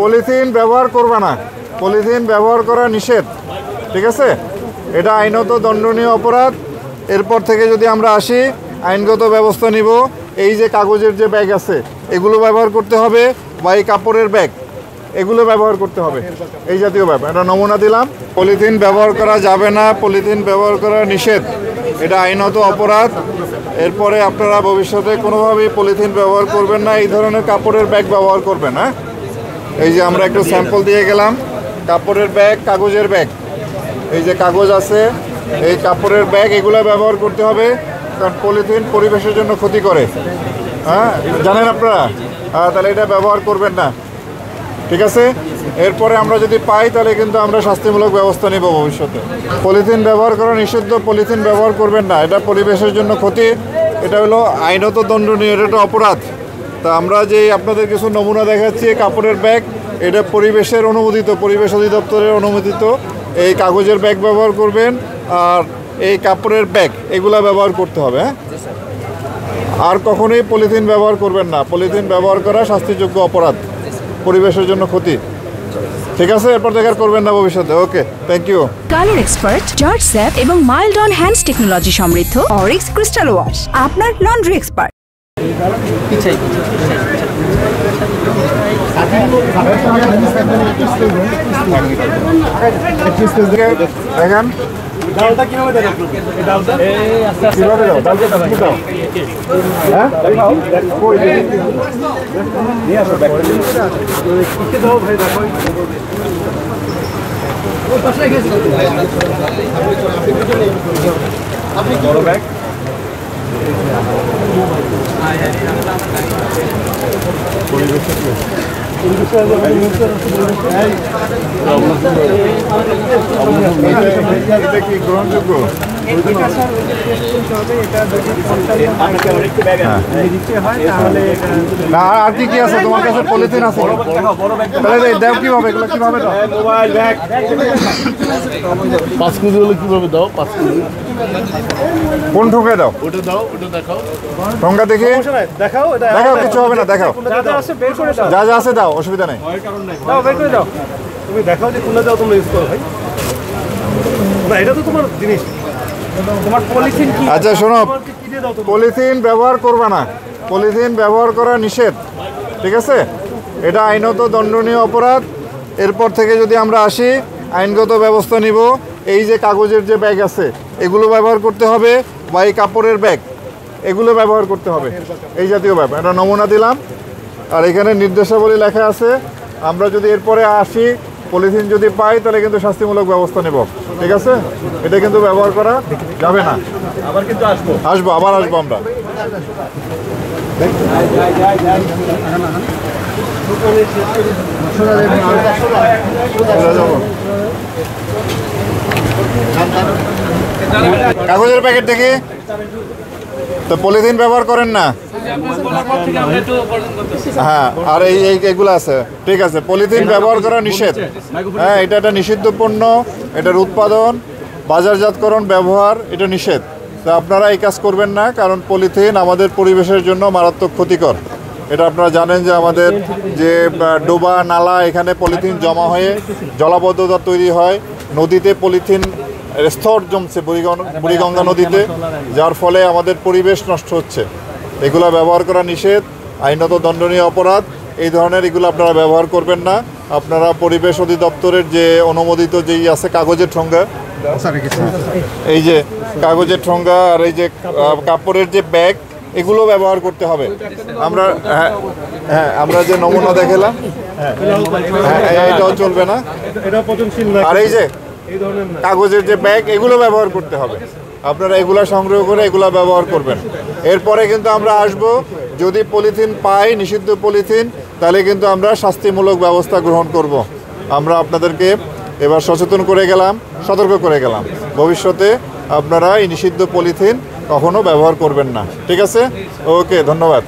Polythene ব্যবহার করবে না, পলিথিন ব্যবহার করা নিষেধ, ঠিক আছে? এটা আইনত দণ্ডনীয় অপরাধ। এরপর থেকে যদি আমরা আসি আইনগত ব্যবস্থা নিব। এই যে কাগজের যে ব্যাগ আছে এগুলো ব্যবহার করতে হবে, বা এই কাপড়ের ব্যাগ এগুলো ব্যবহার করতে হবে, এই জাতীয় ব্যাপার। এটা নমুনা দিলাম। পলিথিন ব্যবহার করা যাবে না, পলিথিন ব্যবহার করা নিষেধ, এটা আইনত অপরাধ। এরপরে আপনারা ভবিষ্যতে কোনোভাবেই পলিথিন ব্যবহার করবেন না, এই ধরনের কাপড়ের ব্যাগ ব্যবহার করবেন না। এই যে আমরা একটু স্যাম্পল দিয়ে গেলাম, কাপড়ের ব্যাগ, কাগজের ব্যাগ, এই যে কাগজ আছে, এই কাপড়ের ব্যাগ এগুলো ব্যবহার করতে হবে, কারণ পলিথিন পরিবেশের জন্য ক্ষতি করে। হ্যাঁ, জানেন আপনারা? তাহলে এটা ব্যবহার করবেন না, ঠিক আছে? এরপরে আমরা যদি পাই তাহলে কিন্তু আমরা শাস্তিমূলক ব্যবস্থা নেব ভবিষ্যতে। পলিথিন ব্যবহার করা নিষিদ্ধ, পলিথিন ব্যবহার করবেন না, এটা পরিবেশের জন্য ক্ষতি, এটা হলো আইনত দণ্ডনীয়, এটা একটা অপরাধ। তা আমরা যে আপনাদের কিছু নমুনা দেখাচ্ছি, কাপড়ের ব্যাগ, এটা পরিবেশের অনুমোদিত, পরিবেশ অধিদপ্তরের অনুমোদিত। এই কাগজের ব্যাগ ব্যবহার করবেন, আর এই কাপড়ের ব্যাগ এগুলা ব্যবহার করতে হবে। হ্যাঁ, আর কখনোই পলিথিন ব্যবহার করবেন না, পলিথিন ব্যবহার করা শাস্তিযোগ্য অপরাধ, পরিবেশের জন্য ক্ষতি, ঠিক আছে? এরপর দেখার করবেন না ভবিষ্যতে। Okay, thank you. Colour expert, জর্জ স্যাপ এবং মাইল্ড অন হ্যান্ডস টেকনোলজি সমৃদ্ধ অরিক্স ক্রিস্টাল ওয়াশ, আপনার লন্ড্রি এক্সপার্ট। দেখেন ডালটা কিভাবে দেন আপনি? এই ডালটা কিভাবে দাও, ডালটা দাও। হ্যাঁ, কই নিয়ে আসো ব্যাগ কিকে দাও ভাই, দেখো ওই পাশে গেছে আপনি বড় ব্যাগ এটা কি গ্রহণযোগ্য? না, আর কি কি আছে তোমার কাছে? পলিথিন আছে, তাহলে দাও কিভাবে? এগুলো কিভাবে দাও? মোবাইল ব্যাগ 5 কেজি হলে কিভাবে দাও? 5 কেজি কোন ঠোঙ্গায় দাও? ওটা দাও, ওটা দেখাও। ঠোঙ্গা দেখি দেখাও, এটা দেখাও, কিছু হবে না, দেখাও যা যা আছে বের করে দাও, যা যা আছে দাও, অসুবিধা নেই। দাও বের করে দাও। তুমি দেখাও যে কোনটা দাও, তোমরা ইউজ করো ভাই। না, এটা তো তোমার জিনিস, তোমার পলিথিন কি? আচ্ছা শোনো, কি দিয়ে দাও তুমি? পলিথিন ব্যবহার করবে না, পলিথিন ব্যবহার করা নিষেধ, ঠিক আছে? এটা আইনত দণ্ডনীয় অপরাধ। এরপর থেকে যদি আমরা আসি আইনগত ব্যবস্থা নিব। এই যে কাগজের যে ব্যাগ আছে এগুলো ব্যবহার করতে হবে, বা এই কাপড়ের ব্যাগ এগুলো ব্যবহার করতে হবে, এই জাতীয় ব্যাপার। এটা নমুনা দিলাম, আর এখানে নির্দেশাবলী লেখা আছে। আমরা যদি এরপরে আসি, পলিথিন যদি পাই তাহলে কিন্তু শাস্তিমূলক ব্যবস্থা নেব, ঠিক আছে? এটা কিন্তু ব্যবহার করা যাবে না। আবার কিন্তু আসবো, আবার আসবো আমরা। কাগজের প্যাকেট দেখি তো, পলিথিন ব্যবহার করেন না। হ্যাঁ, আর এইগুলো আছে, ঠিক আছে? পলিথিন ব্যবহার করা নিষেধ। হ্যাঁ, এটা একটা নিষিদ্ধ পণ্য, এটার উৎপাদন, বাজারজাতকরণ, ব্যবহার এটা নিষেধ। তো আপনারা এই কাজ করবেন না, কারণ পলিথিন আমাদের পরিবেশের জন্য মারাত্মক ক্ষতিকর। এটা আপনারা জানেন যে আমাদের যে ডোবা নালা, এখানে পলিথিন জমা হয়ে জলাবদ্ধতা তৈরি হয়, নদীতে পলিথিন স্তর জমছে বুড়িগঙ্গা নদীতে, যার ফলে আমাদের পরিবেশ নষ্ট হচ্ছে। এগুলো ব্যবহার করা নিষেধ, আইনত দণ্ডনীয় অপরাধ। এই ধরনের এগুলো আপনারা ব্যবহার করবেন না। আপনারা পরিবেশ অধিদপ্তরের যে অনুমোদিত যেই আছে কাগজের ঠোঙ্গা, এই যে কাগজের ঠোঙ্গা, আর এই যে কাপড়ের যে ব্যাগ, এগুলো ব্যবহার করতে হবে। আমরা হ্যাঁ, আমরা যে নমুনা দেখালাম, হ্যাঁ, এটাও চলবে না। আর এই যে কাগজের যে ব্যাগ, এগুলো ব্যবহার করতে হবে। আপনারা এগুলা সংগ্রহ করে এগুলা ব্যবহার করবেন। এরপরে কিন্তু আমরা আসব, যদি পলিথিন পাই, নিষিদ্ধ পলিথিন, তাহলে কিন্তু আমরা শাস্তিমূলক ব্যবস্থা গ্রহণ করব। আমরা আপনাদেরকে এবার সচেতন করে গেলাম, সতর্ক করে গেলাম, ভবিষ্যতে আপনারা এই নিষিদ্ধ পলিথিন কখনো ব্যবহার করবেন না, ঠিক আছে? ওকে, ধন্যবাদ।